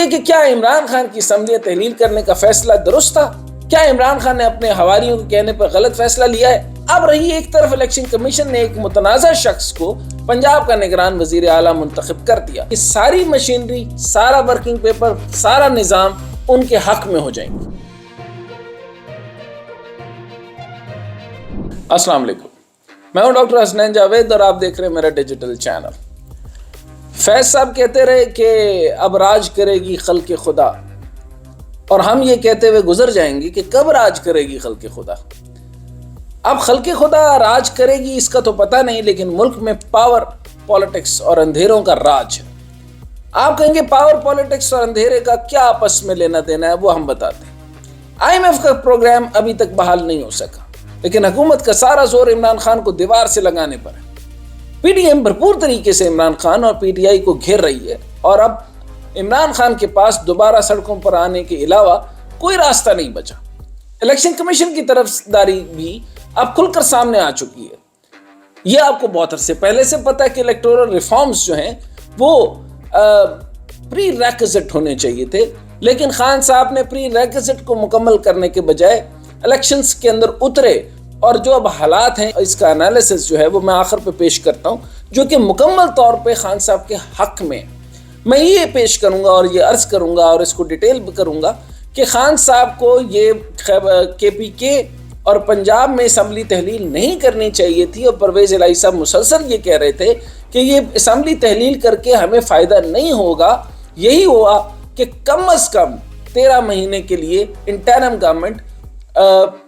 کہ کیا عمران خان کی اسمبلیاں تحلیل کرنے کا فیصلہ درست تھا؟ کیا عمران خان نے اپنے حواریوں کے کہنے پر غلط فیصلہ لیا ہے؟ اب رہی ایک طرف الیکشن کمیشن نے ایک متنازع شخص کو پنجاب کا نگران وزیر اعلیٰ منتخب کر دیا کہ ساری مشینری، سارا ورکنگ پیپر، سارا نظام ان کے حق میں ہو جائیں گے۔ السلام علیکم، میں ہوں ڈاکٹر حسنین جاوید اور آپ دیکھ رہے ہیں میرا ڈیجیٹل چینل۔ فیض صاحب کہتے رہے کہ اب راج کرے گی خلق خدا، اور ہم یہ کہتے ہوئے گزر جائیں گے کہ کب راج کرے گی خلق خدا۔ اب خلق خدا راج کرے گی اس کا تو پتہ نہیں، لیکن ملک میں پاور پالیٹکس اور اندھیروں کا راج ہے۔ آپ کہیں گے پاور پالیٹکس اور اندھیرے کا کیا آپس میں لینا دینا ہے، وہ ہم بتاتے ہیں۔ IMF کا پروگرام ابھی تک بحال نہیں ہو سکا، لیکن حکومت کا سارا زور عمران خان کو دیوار سے لگانے پر ہے۔ PDM بھرپور طریقے سے عمران خان اور PTI کو گھیر رہی ہے، اور اب عمران خان کے پاس دوبارہ سڑکوں پر آنے کے علاوہ کوئی راستہ نہیں بچا۔ الیکشن کمیشن کی طرفداری بھی اب کھل کر سامنے آ چکی ہے۔ یہ آپ کو بہت عرصے پہلے سے پتا ہے کہ الیکٹورل ریفارمز جو ہیں وہ پری ریکوزٹ ہونے چاہیے تھے، لیکن خان صاحب نے پری ریکوزٹ کو مکمل کرنے کے بجائے الیکشنز کے اندر اترے، اور جو اب حالات ہیں اس کا انالیسس جو ہے وہ میں آخر پہ پیش کرتا ہوں، جو کہ مکمل طور پہ خان صاحب کے حق میں میں یہ پیش کروں گا اور یہ عرض کروں گا اور اس کو ڈیٹیل بھی کروں گا کہ خان صاحب کو یہ KPK اور پنجاب میں اسمبلی تحلیل نہیں کرنی چاہیے تھی، اور پرویز الہی صاحب مسلسل یہ کہہ رہے تھے کہ یہ اسمبلی تحلیل کر کے ہمیں فائدہ نہیں ہوگا۔ یہی ہوا کہ کم از کم 13 مہینے کے لیے انٹرم گورنمنٹ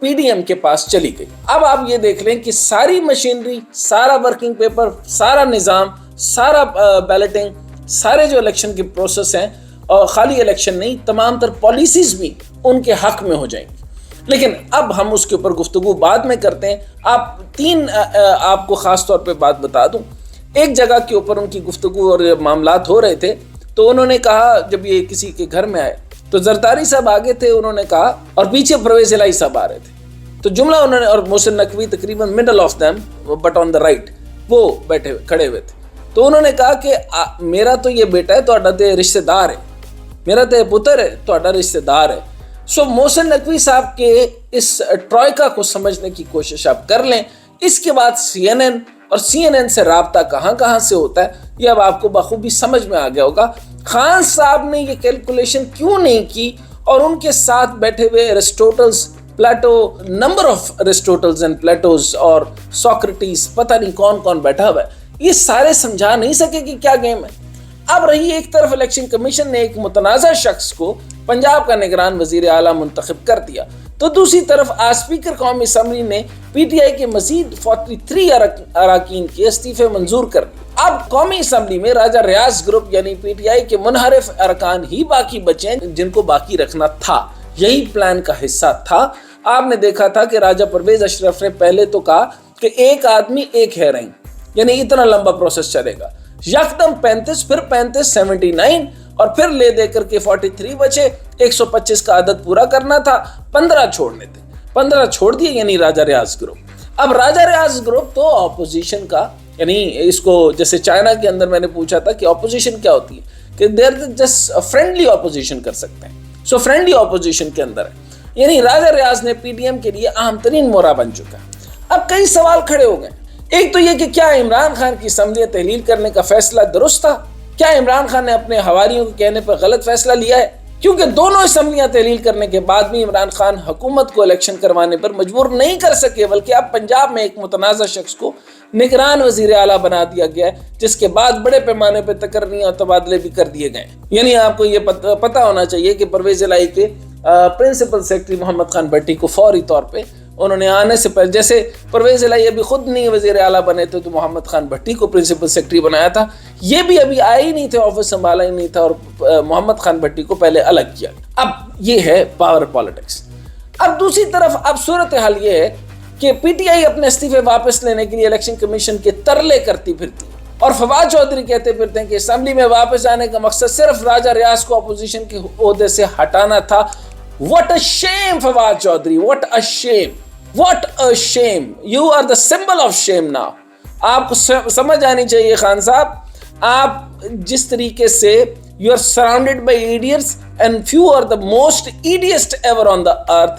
PDM کے پاس چلی گئی۔ اب آپ یہ دیکھ لیں کہ ساری مشینری، سارا ورکنگ پیپر، سارا نظام، سارا بیلٹنگ، سارے جو الیکشن کے پروسیس ہیں، اور خالی الیکشن نہیں، تمام تر پالیسیز بھی ان کے حق میں ہو جائیں گی۔ لیکن اب ہم اس کے اوپر گفتگو بعد میں کرتے ہیں۔ آپ کو خاص طور پہ بات بتا دوں، ایک جگہ کے اوپر ان کی گفتگو اور معاملات ہو رہے تھے، تو انہوں نے کہا، جب یہ کسی کے گھر میں آئے تو زرداری صاحب آگے تھے، انہوں نے کہا، اور پیچھے پرویز الہی صاحب آ رہے تھے، تو جملہ انہوں نے، اور محسن نقوی تقریباً middle of them but on the right, وہ بیٹھے کھڑے ہوئے تھے، تو انہوں نے کہا کہ میرا تو یہ بیٹا ہے، تہاڈا تے رشتہ دار ہے، میرا تے پتر ہے، تہاڈا رشتہ دار ہے۔ سو محسن نقوی صاحب کے اس ٹرائکا کو سمجھنے کی کوشش آپ کر لیں۔ اس کے بعد CNN اور CNN سے رابطہ کہاں سے ہوتا ہے، یہ اب آپ کو بخوبی سمجھ میں آ گیا ہوگا۔ خان صاحب نے یہ کیلکولیشن کیوں نہیں کی، اور ان کے ساتھ بیٹھے ہوئے Aristotles, Plato, number of Aristotles and Platos اور سوکریٹیز، پتہ نہیں کون کون بیٹھا ہوا ہے، یہ سارے سمجھا نہیں سکے کہ کیا گیم ہے۔ اب رہی ایک طرف الیکشن کمیشن نے ایک متنازع شخص کو پنجاب کا نگران وزیر اعلیٰ منتخب کر دیا، تو دوسری طرف اسپیکر قومی اسمبلی نے PTI کے مزید 43 اراکین کے استعفے منظور کر دیے۔ اب قومی اسمبلی میں راجہ ریاض گروپ یعنی PTI کے منحرف ارکان ہی باقی بچے جن کو باقی رکھنا تھا، یہی پلان کا حصہ تھا۔ آپ نے دیکھا تھا کہ راجہ پرویز اشرف نے پہلے تو کہا کہ ایک آدمی ایک ہیرنگ، یعنی اتنا لمبا پروسیس چلے گا، یکدم 35، پھر 35، 79، اور پھر لے دے کر کے 43 بچے، 125 کا عدد پورا کرنا تھا، 15 چھوڑنے تھے، 15 چھوڑ دیے، یعنی راجہ ریاض گروپ۔ اب راجہ ریاض گروپ تو اپوزیشن کا، یعنی اس کو جیسے چائنا کے اندر میں نے پوچھا تھا کہ اپوزیشن کیا ہوتی ہے، کہ دیر جسٹ فرینڈلی اپوزیشن کر سکتے ہیں، سو فرینڈلی اپوزیشن کے اندر ہے، یعنی راجہ ریاض نے PDM کے لیے اہم ترین مورا بن چکا ہے۔ اب کئی سوال کھڑے ہو گئے، ایک تو یہ کہ کیا عمران خان کی اسمبلیاں تحلیل کرنے کا فیصلہ درست تھا؟ کیا عمران خان نے اپنے حواریوں کے کہنے پر غلط فیصلہ لیا ہے؟ کیونکہ دونوں اسمبلیاں تحلیل کرنے کے بعد بھی عمران خان حکومت کو الیکشن کروانے پر مجبور نہیں کر سکے، بلکہ اب پنجاب میں ایک متنازع شخص کو نگران وزیر اعلیٰ بنا دیا گیا ہے، جس کے بعد بڑے پیمانے پہ تقرریاں اور تبادلے بھی کر دیے گئے۔ یعنی آپ کو یہ پتہ ہونا چاہیے کہ پرویز الہی کے پرنسپل سیکرٹری محمد خان بھٹی کو فوری طور پہ انہوں نے آنے سے پہلے، جیسے پرویز الہی ابھی خود نہیں وزیر اعلیٰ بنے تھے تو محمد خان بھٹی کو پرنسپل سیکرٹری بنایا تھا، یہ بھی ابھی آئے ہی نہیں تھے، آفس سنبھالا ہی نہیں تھا، اور محمد خان بھٹی کو پہلے الگ کیا۔ اب یہ ہے پاور پالیٹکس۔ اب دوسری طرف اب صورتحال یہ ہے کہ PTI اپنے استعفے واپس لینے کے لیے الیکشن کمیشن کے ترلے کرتی پھرتی ہے، اور فواد چودھری کہتے پھرتے ہیں کہ اسمبلی میں واپس آنے کا مقصد صرف راجہ ریاض کو اپوزیشن کے عہدے سے ہٹانا تھا۔ What a shame, Fawad Chaudhry, what a shame, what a shame. You are the symbol of shame now. آپ کو سمجھ آنی چاہیے خان صاحب, آپ جس طریقے سے You are surrounded by idiots and few are the most idiot ever on the earth.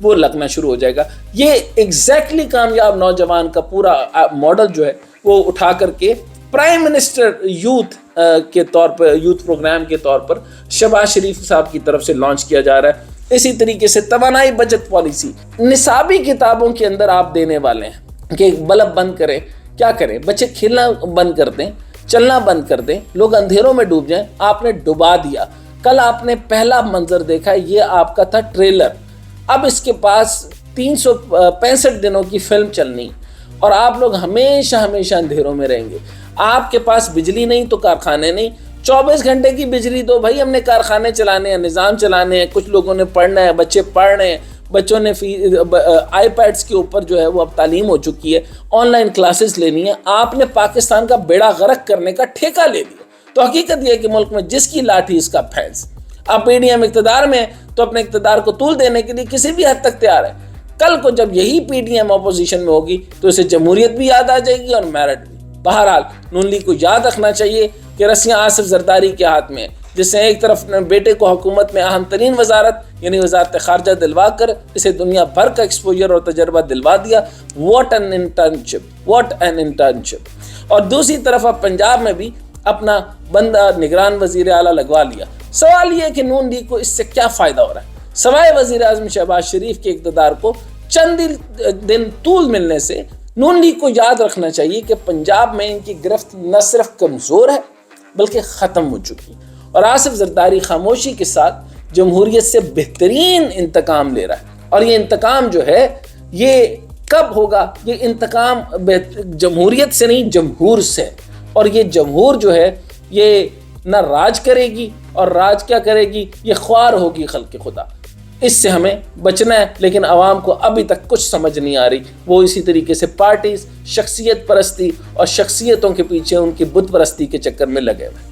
وہ لگنا شروع ہو جائے گا۔ یہ ایگزیکٹلی کامیاب نوجوان کا پورا ماڈل جو ہے وہ اٹھا کر کے پرائم منسٹر یوتھ کے طور پر، یوتھ پروگرام کے طور پر شہباز شریف صاحب کی طرف سے لانچ کیا جا رہا ہے۔ اسی طریقے سے توانائی بچت پالیسی، نصابی کتابوں کے اندر آپ دینے والے ہیں کہ بلب بند کریں، کیا کریں؟ بچے کھیلنا بند کر دیں، چلنا بند کر دیں، لوگ اندھیروں میں ڈوب جائیں، آپ نے ڈبا دیا۔ کل آپ نے پہلا منظر دیکھا، یہ آپ کا تھا ٹریلر، اب اس کے پاس 365 دنوں کی فلم چلنی اور آپ لوگ ہمیشہ ہمیشہ اندھیروں میں رہیں گے۔ آپ کے پاس بجلی نہیں تو کارخانے نہیں، 24 گھنٹے کی بجلی دو بھائی، ہم نے کارخانے چلانے ہیں، نظام چلانے ہیں، کچھ لوگوں نے پڑھنا ہے، بچے پڑھ رہے ہیں، بچوں نے آئی پیڈس کے اوپر جو ہے وہ اب تعلیم ہو چکی ہے، آن لائن کلاسز لینی ہے۔ آپ نے پاکستان کا بیڑا غرق کرنے کا ٹھیکہ لے لیا۔ تو حقیقت یہ ہے کہ ملک میں جس کی لاٹھی اس کا پھینس۔ آپ پی ڈی ایم اقتدار میں تو اپنے اقتدار کو طول دینے کے لیے کسی بھی حد تک تیار ہے، کل کو جب یہی پی ڈی ایم اپوزیشن میں ہوگی تو اسے جمہوریت بھی یاد آ جائے گی اور میرٹ بھی۔ بہرحال نون لیگ کو یاد رکھنا چاہیے کہ رسیاں آصف زرداری کے ہاتھ میں ہیں، جس نے ایک طرف بیٹے کو حکومت میں اہم ترین وزارت یعنی وزارت خارجہ دلوا کر اسے دنیا بھر کا ایکسپوجر اور تجربہ دلوا دیا۔ واٹ این انٹرنشپ، اور دوسری طرف اب پنجاب میں بھی اپنا بندہ نگران وزیر اعلیٰ لگوا لیا۔ سوال یہ ہے کہ نون لیگ کو اس سے کیا فائدہ ہو رہا ہے؟ سوائے وزیر اعظم شہباز شریف کے اقتدار کو چند دن طول ملنے سے نون لیگ کو یاد رکھنا چاہیے کہ پنجاب میں ان کی گرفت نہ صرف کمزور ہے بلکہ ختم ہو چکی، اور آصف زرداری خاموشی کے ساتھ جمہوریت سے بہترین انتقام لے رہا ہے۔ اور یہ انتقام جو ہے یہ کب ہوگا؟ یہ انتقام جمہوریت سے نہیں، جمہور سے، اور یہ جمہور جو ہے یہ نہ راج کرے گی، اور راج کیا کرے گی؟ یہ خوار ہوگی خلق خدا۔ اس سے ہمیں بچنا ہے، لیکن عوام کو ابھی تک کچھ سمجھ نہیں آ رہی، وہ اسی طریقے سے پارٹیز، شخصیت پرستی اور شخصیتوں کے پیچھے ان کی بت پرستی کے چکر میں لگے ہوئے۔